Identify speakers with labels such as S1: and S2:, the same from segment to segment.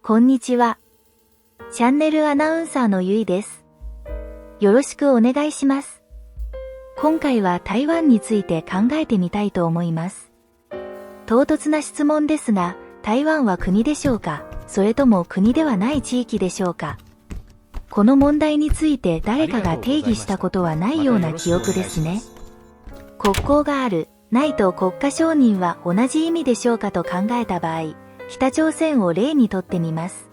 S1: こんにちは。チャンネルアナウンサーのゆいです。よろしくお願いします。今回は台湾について考えてみたいと思います。唐突な質問ですが、台湾は国でしょうか、それとも国ではない地域でしょうか。この問題について誰かが定義したことはないような記憶ですね。国交がある、ないと国家承認は同じ意味でしょうかと考えた場合、北朝鮮を例にとってみます。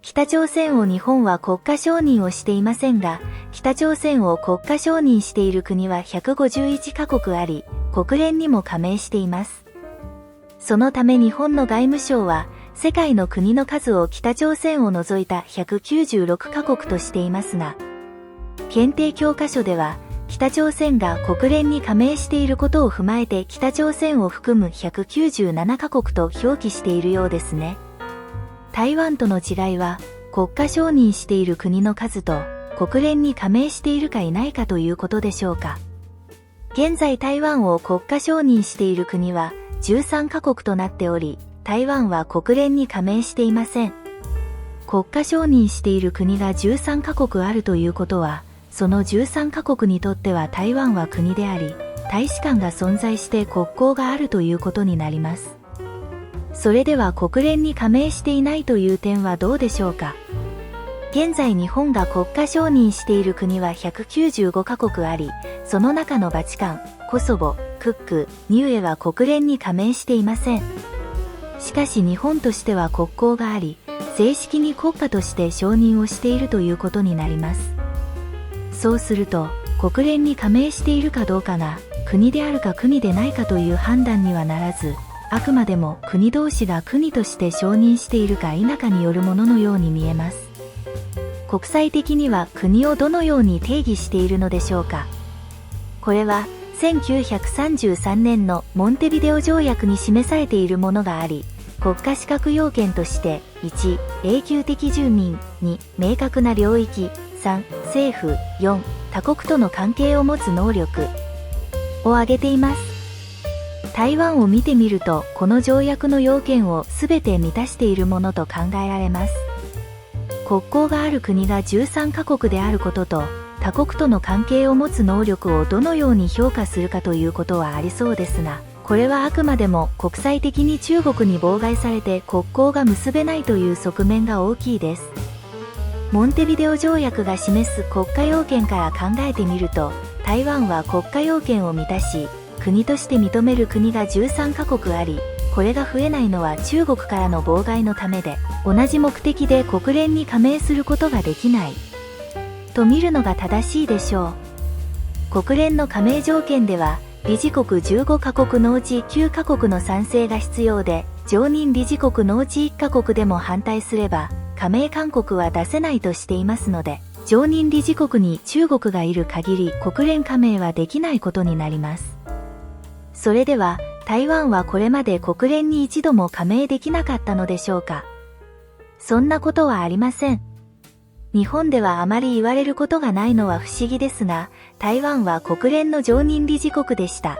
S1: 北朝鮮を日本は国家承認をしていませんが、北朝鮮を国家承認している国は151カ国あり、国連にも加盟しています。そのため日本の外務省は、世界の国の数を北朝鮮を除いた196カ国としていますが、検定教科書では、北朝鮮が国連に加盟していることを踏まえて北朝鮮を含む197カ国と表記しているようですね。台湾との違いは、国家承認している国の数と国連に加盟しているかいないかということでしょうか。現在台湾を国家承認している国は13カ国となっており、台湾は国連に加盟していません。国家承認している国が13カ国あるということは、その13カ国にとっては台湾は国であり、大使館が存在して国交があるということになります。それでは国連に加盟していないという点はどうでしょうか。現在日本が国家承認している国は195カ国あり、その中のバチカン、コソボ、クック、ニウエは国連に加盟していません。しかし日本としては国交があり、正式に国家として承認をしているということになります。そうすると、国連に加盟しているかどうかが、国であるか国でないかという判断にはならず、あくまでも国同士が国として承認しているか否かによるもののように見えます。国際的には国をどのように定義しているのでしょうか。これは、1933年のモンテビデオ条約に示されているものがあり、国家資格要件として、1、永久的住民、2、明確な領域、3、政府、4、他国との関係を持つ能力を挙げています。台湾を見てみると、この条約の要件をすべて満たしているものと考えられます。国交がある国が13カ国であることと、他国との関係を持つ能力をどのように評価するかということはありそうですが、これはあくまでも国際的に中国に妨害されて国交が結べないという側面が大きいです。モンテビデオ条約が示す国家要件から考えてみると、台湾は国家要件を満たし、国として認める国が13カ国あり、これが増えないのは中国からの妨害のためで、同じ目的で国連に加盟することができない、と見るのが正しいでしょう。国連の加盟条件では、理事国15カ国のうち9カ国の賛成が必要で、常任理事国のうち1カ国でも反対すれば、加盟勧告は出せないとしていますので、常任理事国に中国がいる限り国連加盟はできないことになります。それでは、台湾はこれまで国連に一度も加盟できなかったのでしょうか。そんなことはありません。日本ではあまり言われることがないのは不思議ですが、台湾は国連の常任理事国でした。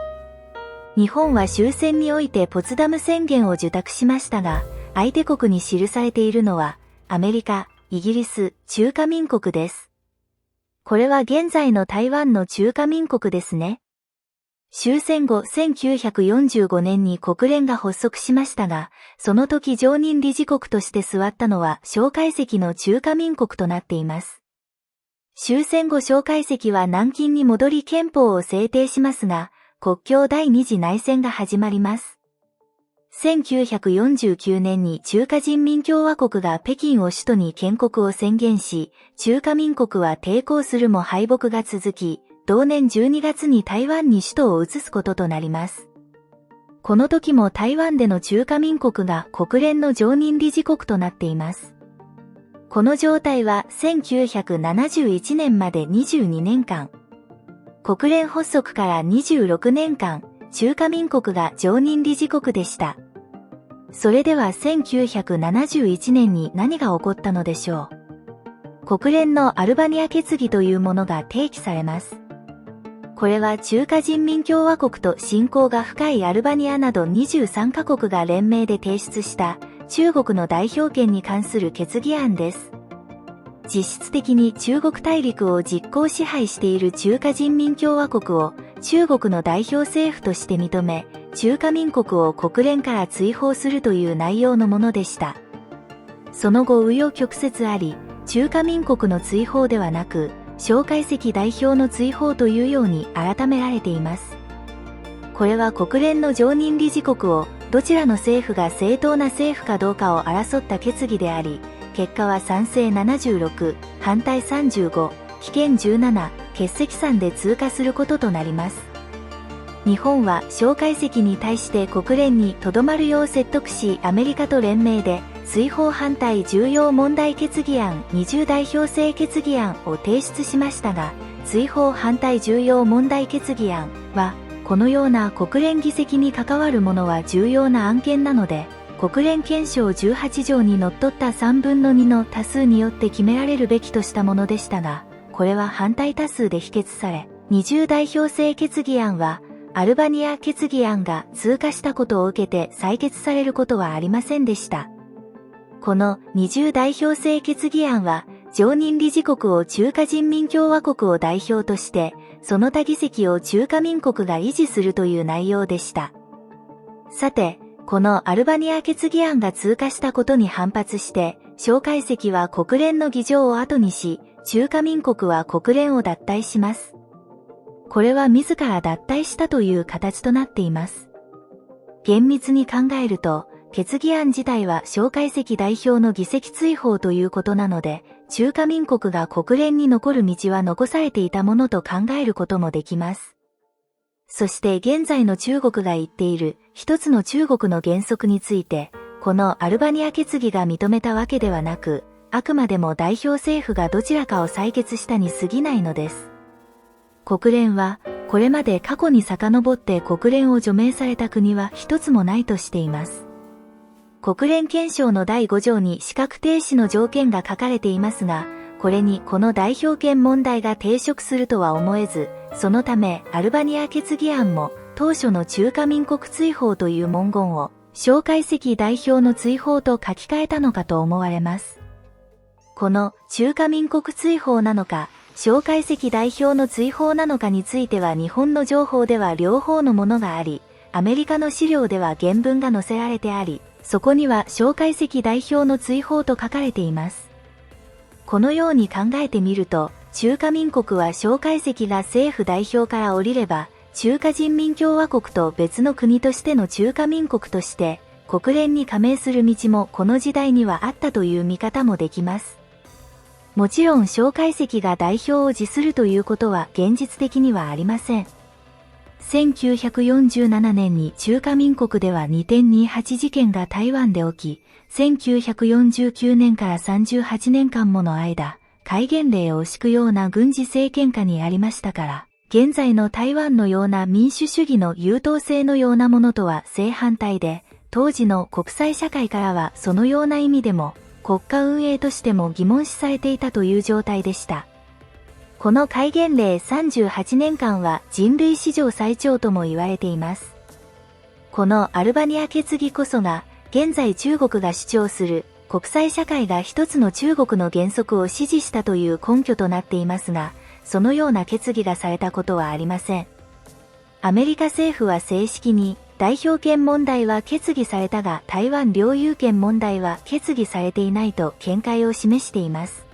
S1: 日本は終戦においてポツダム宣言を受諾しましたが、相手国に記されているのは、アメリカ、イギリス、中華民国です。これは現在の台湾の中華民国ですね。終戦後1945年に国連が発足しましたが、その時常任理事国として座ったのは蒋介石の中華民国となっています。終戦後蒋介石は南京に戻り憲法を制定しますが、国共第二次内戦が始まります。1949年に中華人民共和国が北京を首都に建国を宣言し、中華民国は抵抗するも敗北が続き、同年12月に台湾に首都を移すこととなります。この時も台湾での中華民国が国連の常任理事国となっています。この状態は1971年まで22年間。国連発足から26年間、中華民国が常任理事国でした。それでは1971年に何が起こったのでしょう。国連のアルバニア決議というものが提起されます。これは中華人民共和国と親交が深いアルバニアなど23カ国が連名で提出した中国の代表権に関する決議案です。実質的に中国大陸を実効支配している中華人民共和国を中国の代表政府として認め、中華民国を国連から追放するという内容のものでした。その後紆余曲折あり、中華民国の追放ではなく、蒋介石代表の追放というように改められています。これは国連の常任理事国をどちらの政府が正当な政府かどうかを争った決議であり、結果は賛成76、反対35、棄権17、欠席3で通過することとなります。日本は蒋介石に対して国連に留まるよう説得し、アメリカと連名で追放反対重要問題決議案20代表制決議案を提出しましたが、追放反対重要問題決議案は、このような国連議席に関わるものは重要な案件なので、国連憲章18条にのっとった3分の2の多数によって決められるべきとしたものでしたが、これは反対多数で否決され、20代表制決議案は、アルバニア決議案が通過したことを受けて採決されることはありませんでした。この20代表制決議案は、常任理事国を中華人民共和国を代表として、その他議席を中華民国が維持するという内容でした。さて、このアルバニア決議案が通過したことに反発して、蒋介石は国連の議場を後にし、中華民国は国連を脱退します。これは自ら脱退したという形となっています。厳密に考えると、決議案自体は蒋介石代表の議席追放ということなので、中華民国が国連に残る道は残されていたものと考えることもできます。そして現在の中国が言っている一つの中国の原則について、このアルバニア決議が認めたわけではなく、あくまでも代表政府がどちらかを採決したに過ぎないのです。国連は、これまで過去に遡って国連を除名された国は一つもないとしています。国連憲章の第5条に資格停止の条件が書かれていますが、これにこの代表権問題が抵触するとは思えず、そのためアルバニア決議案も当初の中華民国追放という文言を蒋介石代表の追放と書き換えたのかと思われます。この中華民国追放なのか、蒋介石代表の追放なのかについては日本の情報では両方のものがあり、アメリカの資料では原文が載せられてあり、そこには蒋介石代表の追放と書かれています。このように考えてみると、中華民国は蒋介石が政府代表から降りれば、中華人民共和国と別の国としての中華民国として、国連に加盟する道もこの時代にはあったという見方もできます。もちろん蒋介石が代表を辞するということは現実的にはありません。1947年に中華民国では 2.28 事件が台湾で起き、1949年から38年間もの間、戒厳令を敷くような軍事政権下にありましたから、現在の台湾のような民主主義の優等生のようなものとは正反対で、当時の国際社会からはそのような意味でも、国家運営としても疑問視されていたという状態でした。この戒厳令38年間は人類史上最長とも言われています。このアルバニア決議こそが、現在中国が主張する国際社会が一つの中国の原則を支持したという根拠となっていますが、そのような決議がされたことはありません。アメリカ政府は正式に代表権問題は決議されたが台湾領有権問題は決議されていないと見解を示しています。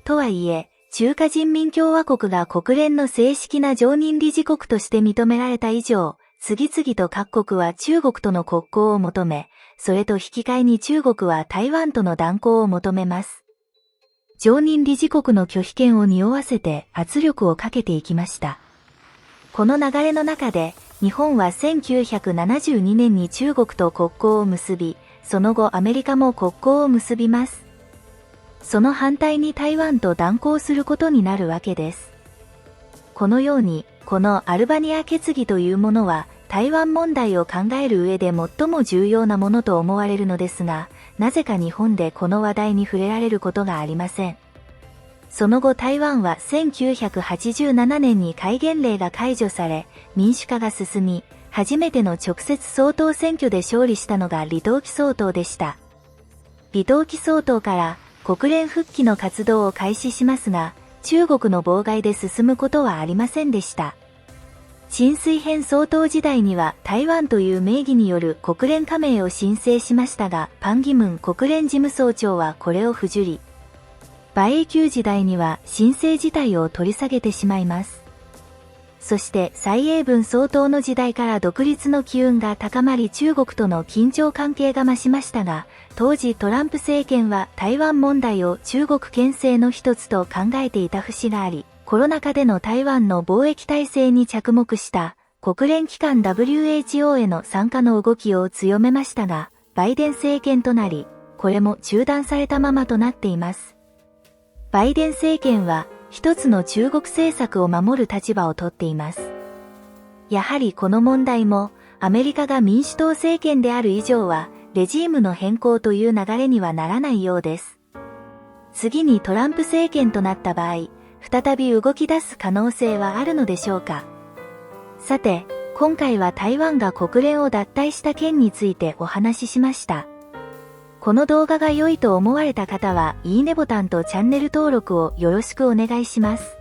S1: とはいえ、中華人民共和国が国連の正式な常任理事国として認められた以上、次々と各国は中国との国交を求め、それと引き換えに中国は台湾との断交を求めます。常任理事国の拒否権を匂わせて圧力をかけていきました。この流れの中で、日本は1972年に中国と国交を結び、その後アメリカも国交を結びます。その反対に台湾と断交することになるわけです。このように、このアルバニア決議というものは、台湾問題を考える上で最も重要なものと思われるのですが、なぜか日本でこの話題に触れられることがありません。その後台湾は1987年に戒厳令が解除され、民主化が進み、初めての直接総統選挙で勝利したのが李登輝総統でした。李登輝総統から国連復帰の活動を開始しますが、中国の妨害で進むことはありませんでした。陳水扁総統時代には台湾という名義による国連加盟を申請しましたが、パン・ギムン国連事務総長はこれを不受理。馬英九時代には申請自体を取り下げてしまいます。そして蔡英文総統の時代から独立の機運が高まり中国との緊張関係が増しましたが、当時トランプ政権は台湾問題を中国牽制の一つと考えていた節があり、コロナ禍での台湾の貿易体制に着目した国連機関 WHO への参加の動きを強めましたが、バイデン政権となり、これも中断されたままとなっています。バイデン政権は一つの中国政策を守る立場をとっています。やはりこの問題もアメリカが民主党政権である以上はレジームの変更という流れにはならないようです。次にトランプ政権となった場合、再び動き出す可能性はあるのでしょうか。さて、今回は台湾が国連を脱退した件についてお話ししました。この動画が良いと思われた方は、いいねボタンとチャンネル登録をよろしくお願いします。